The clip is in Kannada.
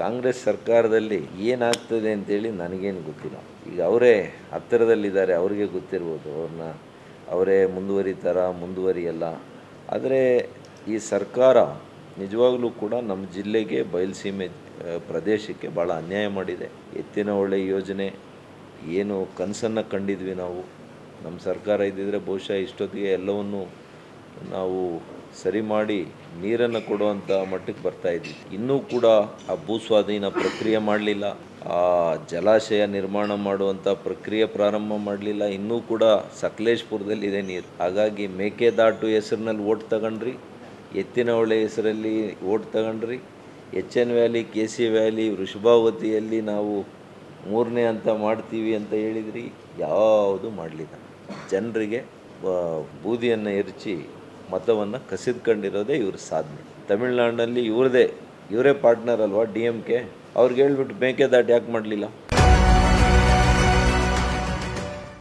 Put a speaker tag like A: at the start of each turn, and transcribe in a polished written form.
A: ಕಾಂಗ್ರೆಸ್ ಸರ್ಕಾರದಲ್ಲಿ ಏನಾಗ್ತದೆ ಅಂತೇಳಿ ನನಗೇನು ಗೊತ್ತಿಲ್ಲ. ಈಗ ಅವರೇ ಹತ್ತಿರದಲ್ಲಿದ್ದಾರೆ, ಅವರಿಗೆ ಗೊತ್ತಿರ್ಬೋದು. ಅವರೇ ಮುಂದುವರಿಯಲ್ಲ. ಆದರೆ ಈ ಸರ್ಕಾರ ನಿಜವಾಗ್ಲೂ ಕೂಡ ನಮ್ಮ ಜಿಲ್ಲೆಗೆ ಬಯಲುಸೀಮೆ ಪ್ರದೇಶಕ್ಕೆ ಭಾಳ ಅನ್ಯಾಯ ಮಾಡಿದೆ. ಎತ್ತಿನ ಹೊಳೆ ಯೋಜನೆ ಏನು ಕನಸನ್ನು ಕಂಡಿದ್ವಿ ನಾವು, ನಮ್ಮ ಸರ್ಕಾರ ಇದ್ದಿದ್ದರೆ ಬಹುಶಃ ಇಷ್ಟೊತ್ತಿಗೆ ಎಲ್ಲವನ್ನು ನಾವು ಸರಿ ಮಾಡಿ ನೀರನ್ನು ಕೊಡುವಂಥ ಮಟ್ಟಕ್ಕೆ ಬರ್ತಾಯಿದ್ವಿ. ಇನ್ನೂ ಕೂಡ ಆ ಭೂಸ್ವಾಧೀನ ಪ್ರಕ್ರಿಯೆ ಮಾಡಲಿಲ್ಲ, ಆ ಜಲಾಶಯ ನಿರ್ಮಾಣ ಮಾಡುವಂಥ ಪ್ರಕ್ರಿಯೆ ಪ್ರಾರಂಭ ಮಾಡಲಿಲ್ಲ. ಇನ್ನೂ ಕೂಡ ಸಕಲೇಶ್ಪುರದಲ್ಲಿದೆ ನೀರು. ಹಾಗಾಗಿ ಮೇಕೆದಾಟು ಹೆಸರಿನಲ್ಲಿ ಓಟ್ ತಗೊಂಡ್ರಿ, ಎತ್ತಿನ ಹೊಳೆ ಹೆಸರಲ್ಲಿ ಓಟ್ ತಗೊಂಡ್ರಿ, HN ವ್ಯಾಲಿ, KC ವ್ಯಾಲಿ, ವೃಷಭಾವತಿಯಲ್ಲಿ ನಾವು 3ನೇ ಹಂತ ಮಾಡ್ತೀವಿ ಅಂತ ಹೇಳಿದ್ರಿ. ಯಾವುದು ಮಾಡಲಿಲ್ಲ. ಜನರಿಗೆ ಬೂದಿಯನ್ನು ಎರಚಿ ಮತವನ್ನು ಕಸಿದ್ಕೊಂಡಿರೋದೇ ಇವ್ರ ಸಾಧನೆ. ತಮಿಳ್ನಾಡಿನಲ್ಲಿ ಇವರೇ ಪಾರ್ಟ್ನರ್ ಅಲ್ವಾ DMK. ಅವ್ರಿಗೆ ಹೇಳ್ಬಿಟ್ಟು ಮೇಕೆದಾಟು ಯಾಕೆ ಮಾಡಲಿಲ್ಲ?